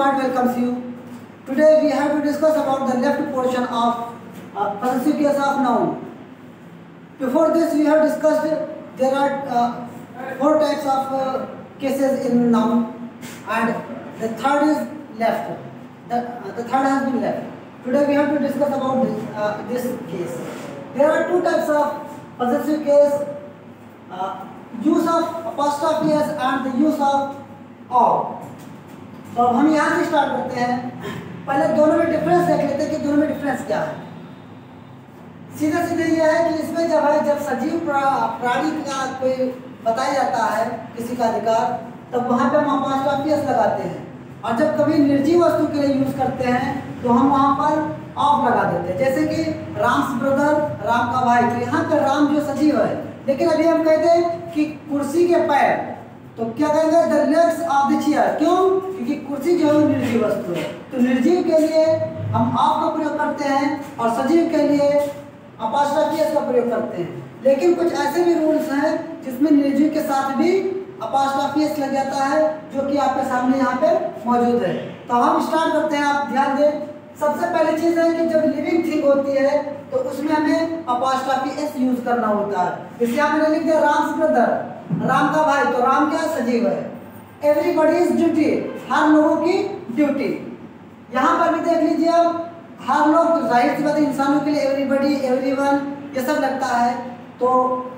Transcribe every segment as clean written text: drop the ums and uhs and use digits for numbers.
quite welcomes you. Today we have to discuss about the left portion of possessive case of noun. Before this we have discussed there are four types of cases in noun, and the third is left. The third has been left. Today we have to discuss about this case. There are two types of possessive case, use of apostrophe s and the use of और। तो अब हम यहाँ से start करते हैं। पहले दोनों में डिफरेंस देख लेते हैं कि दोनों में डिफरेंस क्या है। सीधे सीधे ये है कि इसमें जब सजीव प्राणी का कोई बताया जाता है किसी का अधिकार, तब वहाँ पे हम अपॉस्ट्रोफी एस लगाते हैं, और जब कभी निर्जीव वस्तु के लिए यूज करते हैं तो हम वहाँ पर ऑफ लगा देते हैं। जैसे कि राम्स ब्रदर, राम का भाई, तो यहाँ पे राम जो सजीव है, लेकिन अभी हम कहते हैं कि कुर्सी के पैर, तो क्या कहेंगे the legs of the chair. क्यों? क्योंकि कुर्सी जो है निर्जीव वस्तु है, तो निर्जीव के लिए हम ऑफ का प्रयोग करते हैं और सजीव के लिए अपॉस्ट्रोफी एस का प्रयोग करते हैं। लेकिन कुछ ऐसे भी रूल्स हैं जिसमें निर्जीव के साथ भी अपॉस्ट्रोफी एस लग जाता है, जो कि आपके सामने यहाँ पे मौजूद है। तो हम स्टार्ट करते हैं, आप ध्यान दें। सबसे पहली चीज़ है कि जब लिविंग थिंग होती है तो उसमें हमें अपॉस्ट्रोफी एस यूज करना होता है। जैसे यहाँ मैंने लिख दिया राम्स ब्रदर, राम का भाई, तो राम क्या सजीव है। एवरीबॉडी इज ड्यूटी, हर लोगों की ड्यूटी। यहाँ पर भी देख लीजिए आप, हर लोग, तो जाहिर सी बात है इंसानों के लिए एवरीबॉडी, एवरीवन ये सब लगता है। तो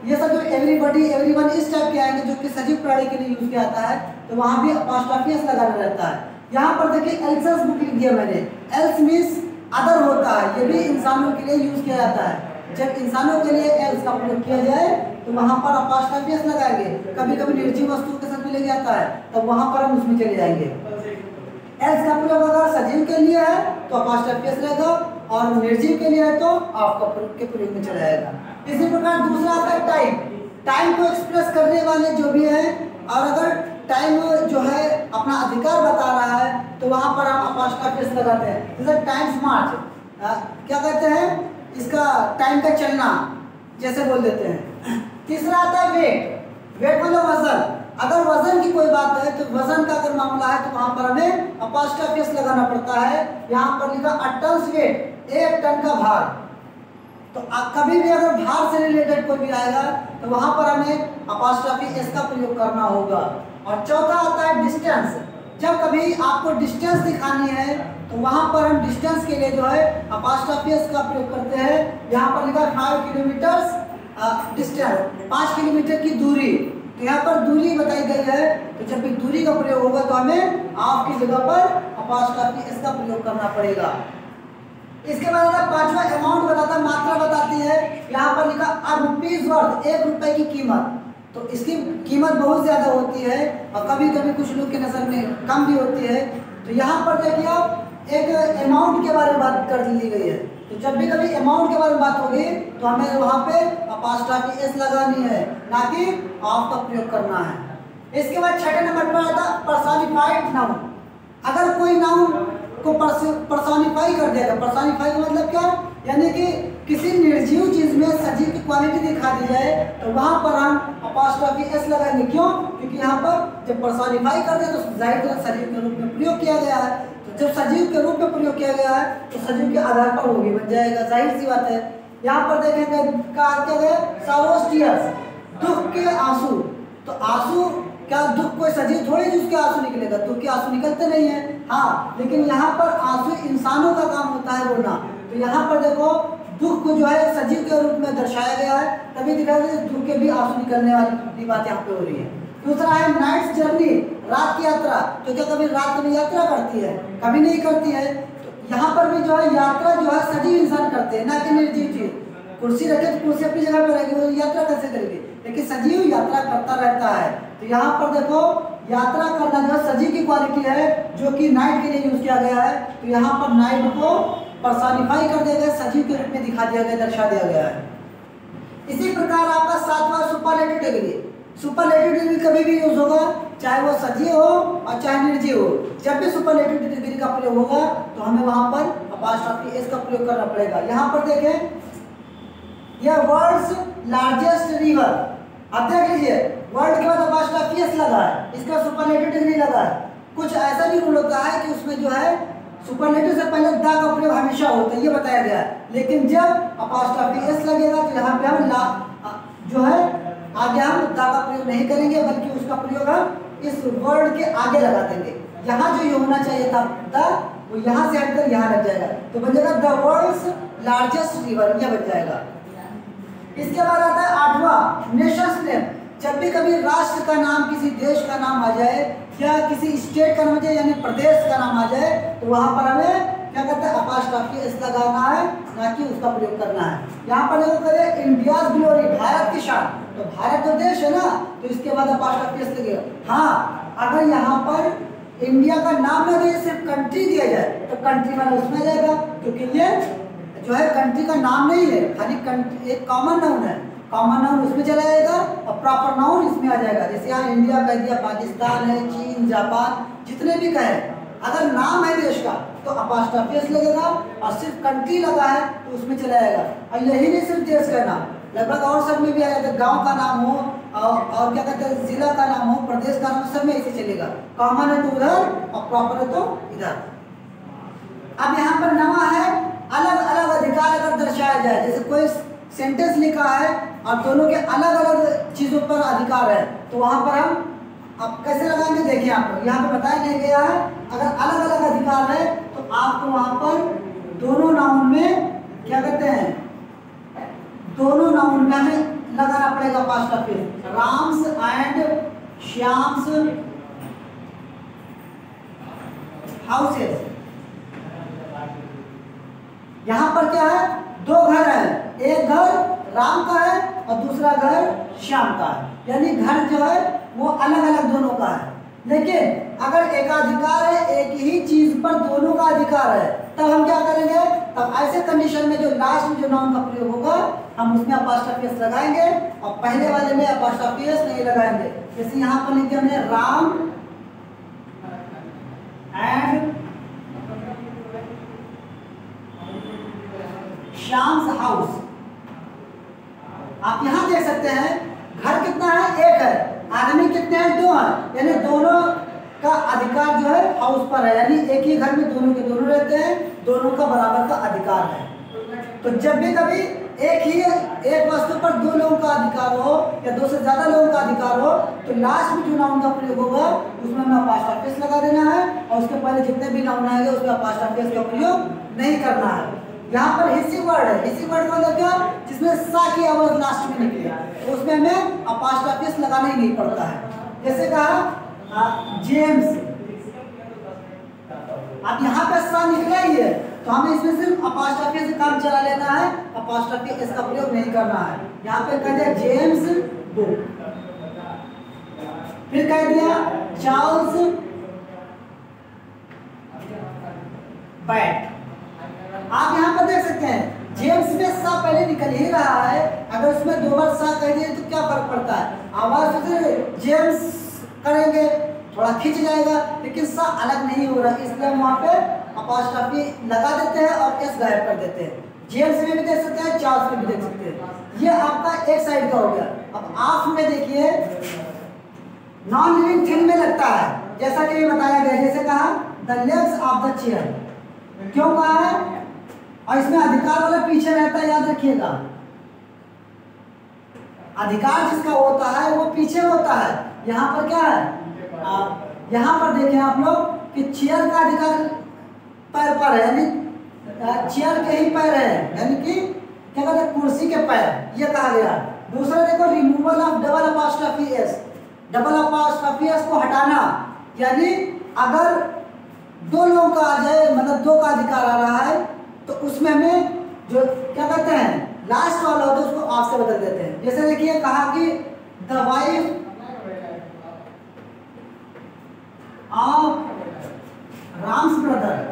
ये सब जो एवरीबॉडी, एवरीवन इस टाइप के आएंगे जो कि सजीव प्राणी के लिए यूज किया जाता है, तो वहाँ भी अपॉस्ट्रोफी एस लगाना रहता है। यहाँ पर देखिए एल्सेस बुक लिख दिया मैंने, एल्स मीन्स अदर होता है, ये भी इंसानों के लिए यूज किया जाता है। जब इंसानों के लिए एल्स का प्रयोग किया जाए तो वहाँ पर अपॉस्ट्रोफी एस लगाएंगे। कभी कभी निर्जीव वस्तु के साथ भी लग जाता है, तो वहाँ पर हम उसमें चले जाएंगे। एल्स का प्रयोग अगर सजीव के लिए है तो अपॉस्ट्रोफी एस रहेगा, और निर्जीव के लिए है तो ऑफ का प्रयोग में चला जाएगा। इसी प्रकार दूसरा आता है टाइम। टाइम को एक्सप्रेस करने वाले जो भी है, और अगर टाइम जो है अपना अधिकार बता रहा है तो वहाँ पर हम अपॉस्ट्रोफी एस लगाते हैं। जैसे टाइम्स मार्च, क्या कहते हैं इसका, टाइम का चलना जैसे बोल देते हैं। तीसरा आता है वेट। वेट मतलब वजन। अगर वजन की कोई बात है तो वजन का अगर मामला है तो वहाँ पर हमें अपॉस्ट्रोफी एस लगाना पड़ता है। यहाँ पर लिखा अ टन्स वेट, एक टन का भार। तो कभी भी अगर भार से रिलेटेड कोई भी आएगा तो वहाँ पर हमें अपॉस्ट्रोफी एस का प्रयोग करना होगा। और चौथा आता है डिस्टेंस। जब कभी आपको डिस्टेंस दिखानी है तो वहाँ पर हम डिस्टेंस के लिए जो है अपॉस्ट्रोफी एस का प्रयोग करते हैं। यहाँ पर लिखा 5 किलोमीटर डिस्टेंस, 5 किलोमीटर की दूरी। तो यहाँ पर दूरी बताई गई है, तो जब भी दूरी का प्रयोग होगा तो हमें ऑफ की जगह पर अपॉस्ट्रोफी एस का प्रयोग करना पड़ेगा। इसके बाद आता है पांचवा, अमाउंट बताता है, मात्रा बताती है। यहाँ पर लिखा अ रुपीज वर्थ, 1 रुपए की कीमत। तो इसकी कीमत बहुत ज़्यादा होती है और कभी कभी कुछ लोग की नज़र में कम भी होती है। तो यहाँ पर देखिए आप, एक अमाउंट के बारे में बात कर ली गई है। तो जब भी कभी अमाउंट के बारे में बात होगी तो हमें वहाँ पे अपॉस्ट्रोफी एस लगानी है, ना कि ऑफ का प्रयोग करना है। इसके बाद छठे नंबर पर आता है पर्सोनिफाइड नाउन। अगर कोई नाउन को पर्सोनिफाई कर दिया, पर्सोनिफाई का मतलब क्या, यानी कि किसी निर्जीव चीज में सजीव की क्वालिटी दिखा दी जाए तो वहाँ पर हम अपॉस्ट्रोफी एस लगाएंगे। क्यों? क्योंकि यहाँ पर जब पर्सोनिफाई कर दे तो जाहिर सजीव के रूप में प्रयोग किया गया है। तो जब सजीव के रूप में प्रयोग किया गया है तो सजीव के आधार पर वो भी बन जाएगा, जाहिर सी बात है। यहाँ पर देखेंगे कहा गया सॉरोस टीयर्स, दुख के आंसू। तो आंसू क्या, दुख कोई सजीव थोड़ी जिसके आंसू निकलेगा, दुख के आंसू निकलते नहीं है। हाँ, लेकिन यहाँ पर आंसू इंसानों का काम होता है रोना। तो यहाँ पर देखो दुख को जो है सजीव के रूप में दर्शाया गया है, तभी दिखाया गया दुख के भी आंसू निकलने वाली बात यहाँ पे हो रही है। दूसरा है नाइट्स जर्नी, रात की यात्रा। तो क्या कभी रात में यात्रा करती है? कभी नहीं करती है। तो यहाँ पर भी जो है यात्रा जो है सजीव इंसान करते हैं, ना कि निर्जीव चीज। कुर्सी रखे तो कुर्सी अपनी जगह पर रहेगी, वो यात्रा कैसे करेगी, लेकिन सजीव यात्रा करता रहता है। तो यहाँ पर देखो यात्रा करना जो सजीव की क्वालिटी है, जो कि नाइट के लिए यूज किया गया है। तो यहाँ पर नाइट को पर्सोनिफाई कर दिया गया, सजीव के रूप में दिखा दिया गया, दर्शा दिया गया है। इसी प्रकार आपका सातवां सुपरलेटिव डिग्री। सुपरलेटिव डिग्री कभी भी यूज होगा, चाहे वो सजीव हो और चाहे निर्जीव हो। जब भी सुपरलेटिव डिग्री का प्रयोग होगा तो हमें वहां पर अपॉस्ट्रोफी एस का प्रयोग करना पड़ेगा। यहाँ पर देखें, यह वर्ल्ड्स लार्जेस्ट रिवर, अब देख लीजिए वर्ल्ड के बाद अपॉस्ट्रोफी एस लगा है, इसका सुपरलेटिव डिग्री लगा है। कुछ ऐसा भी रूल होता है कि उसमें जो है सुपरलेटिव से पहले द का प्रयोग हमेशा होता है, ये बताया गया है। लेकिन जब अपॉस्ट्रोफी एस लगेगा तो यहाँ पे हम जो है आगे हम द का प्रयोग नहीं करेंगे, बल्कि उसका प्रयोग हम इस वर्ड के आगे लगा देंगे। यहाँ जो ये होना चाहिए था द, वो यहाँ से हटकर यहाँ लग जाएगा, तो बन जाएगा द वर्ल्ड्स लार्जेस्ट रिवर, ये बन जाएगा। इसके बाद आता है 8वां नेशंस नेम। जब भी कभी राष्ट्र का नाम, किसी देश का नाम आ जाए या किसी स्टेट का नाम आ जाए, यानी प्रदेश का नाम आ जाए, तो वहां पर हमें क्या कहते हैं, अपॉस्ट्रोफी एस लगाना है, ना कि उसका प्रयोग करना है। यहाँ पर देखो करें इंडियाज ग्लोरी, भारत की शान, तो भारत तो देश है ना, तो इसके बाद अपॉस्ट्रोफी एस लगेगा। हाँ, अगर यहाँ पर इंडिया का नाम ना दिया, सिर्फ कंट्री दिया जाए, तो कंट्री वाला उसमें जाएगा, क्योंकि ये जो है कंट्री का नाम नहीं है, खाली एक कॉमन नाउन है, कॉमन नाउन उसमें चला जाएगा और प्रॉपर नाउन इसमें आ जाएगा। जैसे यहाँ इंडिया कह दिया, पाकिस्तान है, चीन, जापान, जितने भी कहे, अगर नाम है देश का तो अपॉस्ट्रोफी एस लगेगा, और सिर्फ कंट्री लगा है तो उसमें चला जाएगा। और यही नहीं सिर्फ देश का नाम, लगभग और सब में भी आ जाता है, गाँव का नाम हो और क्या कहते हैं जिला का नाम हो, प्रदेश का नाम, सब में ऐसे चलेगा। कॉमन है तो उधर और प्रॉपर है तो इधर। अब यहाँ पर नवा है अलग अलग अधिकार अगर दर्शाया जाए, जैसे कोई सेंटेंस लिखा है और दोनों के अलग अलग चीज़ों पर अधिकार है, तो वहाँ पर हम अब कैसे लगाएंगे, देखिए आपको यहाँ पे बताया नहीं गया है। अगर अलग अलग अधिकार है तो आपको वहाँ पर दोनों नाउन में क्या कहते हैं, दोनों नाउन में हमें लगाना पड़ेगा apostrophe. Ram's and Shyam's houses. यहाँ पर क्या है, दो घर है, एक घर राम का है और दूसरा घर श्याम का है, यानी घर जो है वो अलग अलग दोनों का है। लेकिन अगर एकाधिकार है, एक ही चीज पर दोनों का अधिकार है, तब हम क्या करेंगे, तब ऐसे कंडीशन में जो लास्ट में जो नाउन का प्रयोग होगा हम उसमें अपॉस्ट्रोफी एस लगाएंगे और पहले वाले में अपॉस्ट्रोफी एस नहीं लगाएंगे। जैसे यहाँ पर लिखे हमने राम एंड श्याम्स हाउस। आप यहाँ देख सकते हैं घर कितना है, एक है, आदमी कितने हैं, दो हैं, यानी दोनों का अधिकार जो है हाउस पर है, यानी एक ही घर में दोनों के दोनों रहते हैं, दोनों का बराबर का अधिकार है। तो जब भी कभी एक वस्तु पर दो लोगों का अधिकार हो या दो से ज्यादा लोगों का अधिकार हो, तो लास्ट में जो नाउन का प्रयोग होगा उसमें हमें अपॉस्ट्रोफी एस लगा देना है, और उसके पहले जितने भी नाउन आएंगे उसमें अपॉस्ट्रोफी एस का प्रयोग नहीं करना है। यहाँ पर हिस्सी वर्ड है, हिस्सी वर्ड का मतलब क्या, जिसमें सा की आवाज लास्ट में निकले, तो उसमें हमें अपॉस्ट्रोफी एस लगाना ही नहीं पड़ता है। जैसे कहा जेम्स, अब यहाँ पे सा निकला ही है, तो हमें इसमें सिर्फ अपॉस्ट्रोफी से काम चला लेना है, अपॉस्ट्रोफी एस का प्रयोग नहीं करना है। यहाँ पे कह दिया जेम्स बुक, फिर कह दिया चार्ल्स बैट। आप यहाँ पर देख सकते हैं जेम्स में सा पहले निकल ही रहा है, अगर उसमें दो बार सा कह दिए तो क्या फर्क पड़ता है, आवाज से जेम्स करेंगे थोड़ा खिंच जाएगा, लेकिन सा अलग नहीं हो रहा, इसलिए हम वहाँ पे अपॉस्ट्रोफी लगा देते हैं और एस गायब कर देते हैं। जेम्स में भी देख सकते हैं, चार्ल्स में भी देख सकते हैं। ये आपका एक साइड का हो गया। अब आप में देखिए नॉन लिविंग थिंग में लगता है, जैसा कि बताया गया, जैसे कहा the legs of the chair, क्यों कहा है, और इसमें अधिकार वाला पीछे रहता है, याद रखिएगा, अधिकार जिसका होता है वो पीछे होता है। यहाँ पर क्या है, यहाँ पर देखें आप लोग कि चेयर का अधिकार पैर पर है, यानी चेयर के ही पैर है, यानी कि क्या कहते हैं, कुर्सी के पैर, ये कहा गया। दूसरा देखो removal of double apostrophe S, double apostrophe S को हटाना, यानी अगर दो लोगों का आ जाए, मतलब दो का अधिकार आ रहा है, तो उसमें हमें जो क्या कहते हैं लास्ट वाला होता है उसको ऑफ से बदल देते हैं। जैसे देखिए कहा कि the wife of Ram's brother,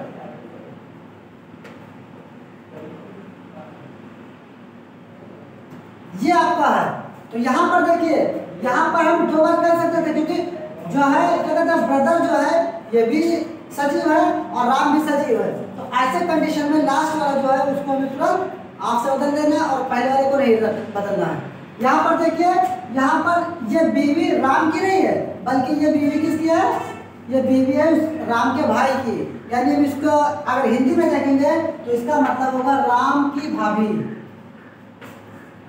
ये आपका है। तो यहाँ पर देखिए, यहाँ पर हम दो बार कह सकते थे, क्योंकि जो है क्या कहते हैं ब्रदर जो है ये भी सजीव है और राम भी सजीव है, तो ऐसे कंडीशन में लास्ट वाला जो है उसको हमें तुरंत आप से बदल देना है और पहले वाले को नहीं बदलना है। यहाँ पर देखिए, यहाँ पर ये बीवी राम की नहीं है, बल्कि ये बीवी किसकी है, ये बीवी है राम के भाई की, यानी हम इसको अगर हिंदी में देखेंगे तो इसका मतलब होगा राम की भाभी।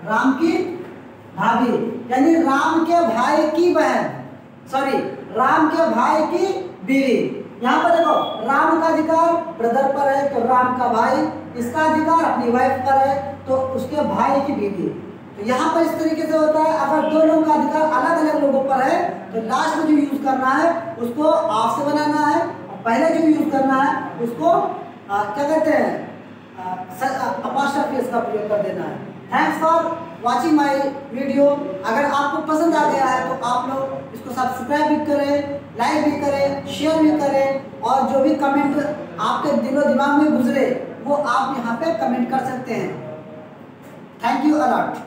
राम की भाभी यानी राम के भाई की बहन, सॉरी राम के भाई की बीवी। यहाँ पर देखो राम का अधिकार ब्रदर पर है तो राम का भाई, इसका अधिकार अपनी वाइफ पर है तो उसके भाई की बीवी। तो यहाँ पर इस तरीके से होता है, अगर दो लोगों का अधिकार अलग अलग लोगों पर है तो लास्ट में जो यूज करना है उसको आप से बनाना है, और पहले जो यूज करना है उसको क्या कहते हैं अपॉस्ट्रोफी का प्रयोग कर देना है। Thanks for watching my video. अगर आपको पसंद आ गया है तो आप लोग इसको सब्सक्राइब भी करें, लाइक भी करें, शेयर भी करें, और जो भी कमेंट आपके दिलो दिमाग में गुजरे वो आप यहाँ पे कमेंट कर सकते हैं। Thank you a lot.